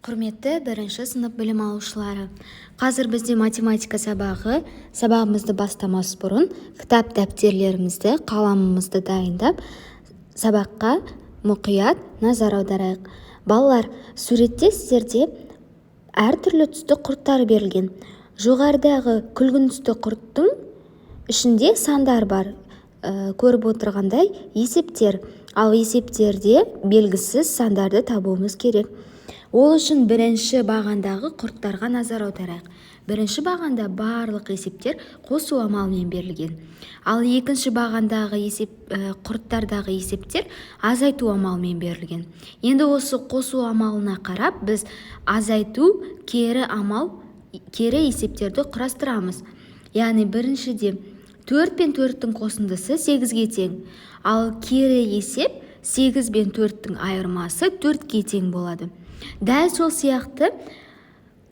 Құрметті бірінші сынып білім алушылары, қазір бізде математика сабағымызды бастамас бұрын кітап дәптерлерімізді, қаламымызды дайындап, сабаққа мұқият назар аударайық. Балалар, суретте сіздерде әртүрлі түсті құрттар берілген. Жоғарыдағы күлгін түсті құрттың ішінде сандар бар. Көріп отырғандай есептер, ал есептерде белгісіз сандарды табуымыз керек. Ол үшін бірінші бағандағы құрттарға назар аударайық. Бірінші бағанда барлық есептер қосу амалымен берілген. Ал екінші бағандағы құрттардағы есептер азайту амалымен берілген. Енді осы қосу амалына қарап, біз азайту, кері есептерді құрастырамыз. Яғни біріншіде 4 пен 4-тің қосындысы 8-ге тең. Ал кері есеп 8 пен 4-тің айырмасы 4-ге тең болады. Дәл сол сияқты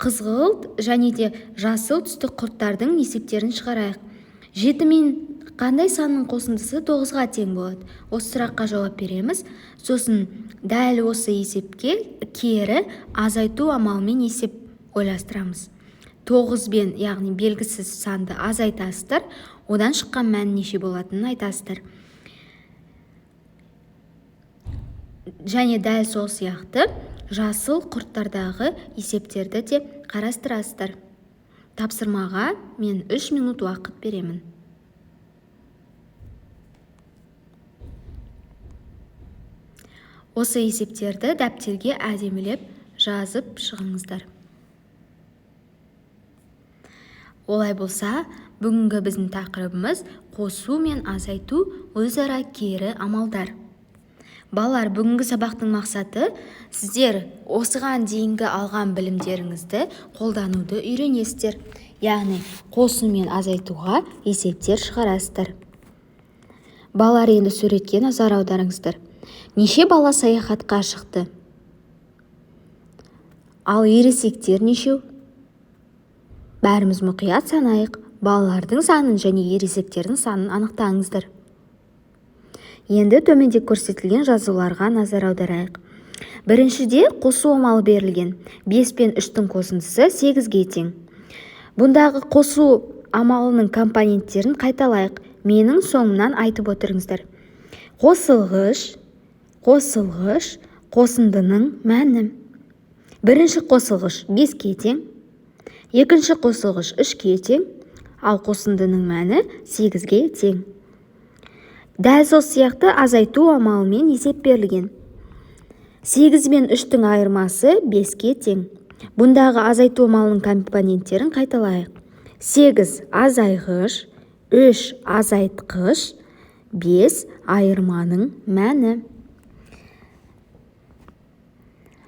қызғылт және де жасыл түсті құрттардың есептерін шығарайық. 7 мен қандай санның қосындысы 9-ға тең болады? Осы сұраққа жауап береміз. Сосын дәл осы есепке кері азайту амалымен есеп ойластырамыз. 9 бен, яғни белгісіз санды азайтасыздар, одан шыққан мән неше болатынын айтасыздар. Және дәл сол сияқты жасыл құрттардағы есептерді де қарастырасыздар. Тапсырмаға мен 3 минут уақыт беремін. Осы есептерді дәптерге әдемілеп жазып шығыңыздар. Олай болса, бүгінгі біздің тақырыбымыз қосу мен азайту, өзара кері амалдар. Балалар, бүгінгі сабақтың мақсаты сіздер осыған дейінгі алған білімдеріңізді қолдануды үйренесіздер. Яғни қосу мен азайтуға есептер шығарасыздар. Балалар, енді суретке назар аударыңыздар. Неше бала саяхатқа шықты? Ал ересектер нешеу? Бәріміз мұқият санайық. Балалардың санын және ересектердің санын анықтаңыздар. Енді төменде көрсетілген жазуларға назар аударайық. Біріншіде қосу амалы берілген. 5 пен 3-тің қосындысы 8-ге тең. Бұндағы қосу амалының компоненттерін қайталайық. Менің соңымнан айтып отырыңыздар. Қосылғыш, қосындының мәні. Бірінші қосылғыш 5-ге тең. Екінші қосылғыш 3-ге тең. Ал қосындының мәні 8-ге тең. Дәл сол сияқты азайту амалымен есеп берілген. 8 мен 3-тің айырмасы 5-ге тең. Бұндағы азайту амалының компоненттерін қайталайық. 8 азайғыш, 3 азайтқыш, 5 айырманың мәні.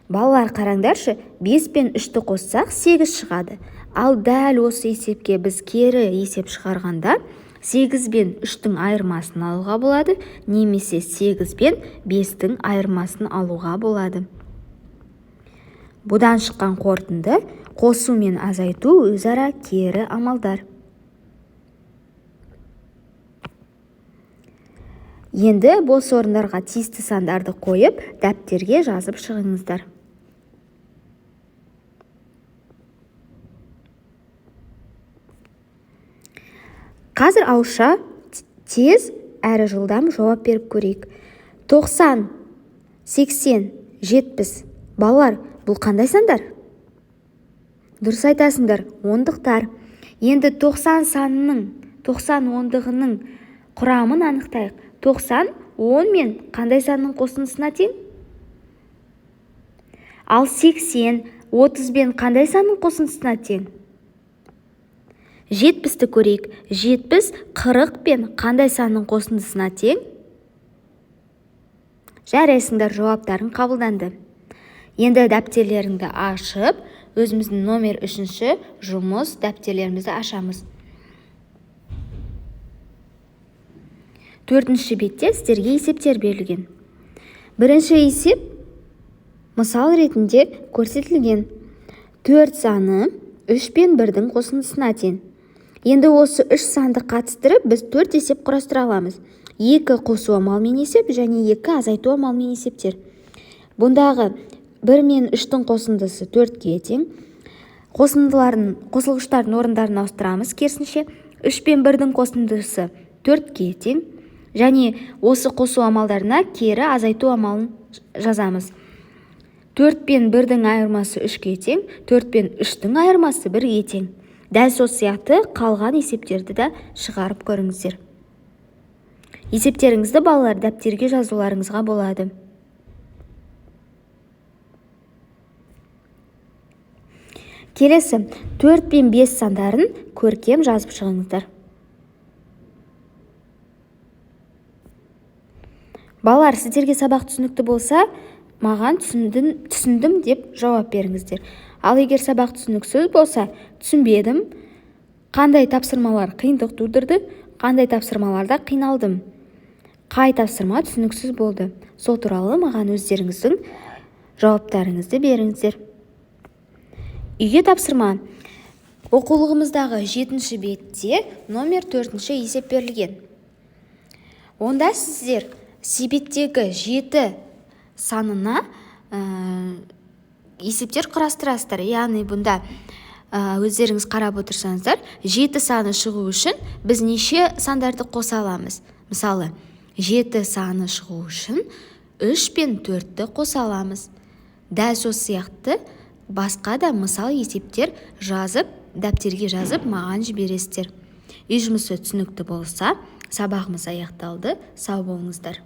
Балалар, қараңдаршы, 5 пен 3-ті қоссақ 8 шығады. Ал дәл осы есепке біз кері есеп шығарғанда 8 бен 3-тің айырмасын алуға болады, немесе 8 бен 5-тің айырмасын алуға болады. Бұдан шыққан қорытынды қосу мен азайту өзара кері амалдар. Енді бос орындарға тиісті сандарды қойып, дәптерге жазып шығыңыздар. Қазір ауызша тез әрі жылдам жауап беріп көрейік. 90, 80, 70. Балалар, бұл қандай сандар? Дұрыс айтасыңдар, ондықтар. Енді 90 ондығының құрамын анықтайық. 90, 10 мен қандай санның қосындысына тең? Ал 80, 30 бен қандай санның қосындысына тең? 70-ті көрейік. 70, 40 пен қандай санның қосындысына тең? Жарайсыңдар, жауаптарын қабылданды. Енді дәптерлеріңді ашып, өзіміздің номер 3-ші жұмыс дәптерлерімізді ашамыз. 4-ші бетте сіздерге есептер берілген. Бірінші есеп мысал ретінде көрсетілген. 4 саны 3 пен 1-дің қосындысына тең. Енді осы 3 санды қатыстырып, біз 4 есеп құрастыра аламыз. 2 қосу амалмен есеп және 2 азайту амалмен есептер. Бұндағы 1 мен 3-тің қосындысы 4-ке тең. Қосылғыштардың орындарын ауыстырамыз. Керісінше 3 пен 1-дің қосындысы 4-ке тең. Және осы қосу амалдарына кері азайту амалын жазамыз. 4 пен 1-дің айырмасы 3-ке тең, 4 пен 3-тің айырмасы 1-ге тең. Дәл сол сияқты қалған есептерді де шығарып көріңіздер. Есептеріңізді балалар дәптерге жазуларыңызға болады. Келесі 4 пен 5 сандарын көркем жазып шығыңыздар. Балалар, сіздерге сабақ түсінікті болса, маған түсіндім деп жауап беріңіздер. Ал егер сабақ түсініксіз болса, түсінбедім, қандай тапсырмалар қиындық тудырды, қандай тапсырмаларда қиналдым, қай тапсырма түсініксіз болды, сол туралы маған өздеріңіздің жауаптарыңызды беріңіздер. Үйге тапсырма. Оқулығымыздағы 7-ші бетте номер 4-ші есеп берілген. Онда сіздер себеттегі 7 санына есептер құрастырасыздар. Яғни бұнда өздеріңіз қарап отырсаңыздар, 7 саны шығу үшін біз неше сандарды қоса аламыз? Мысалы, 7 саны шығу үшін 3 пен 4-ті қоса аламыз. Дәл сол сияқты басқа да мысал есептер жазып, дәптерге жазып маған жібересіздер. Үй жұмысы түсінікті болса, сабағымыз аяқталды. Сау болыңыздар.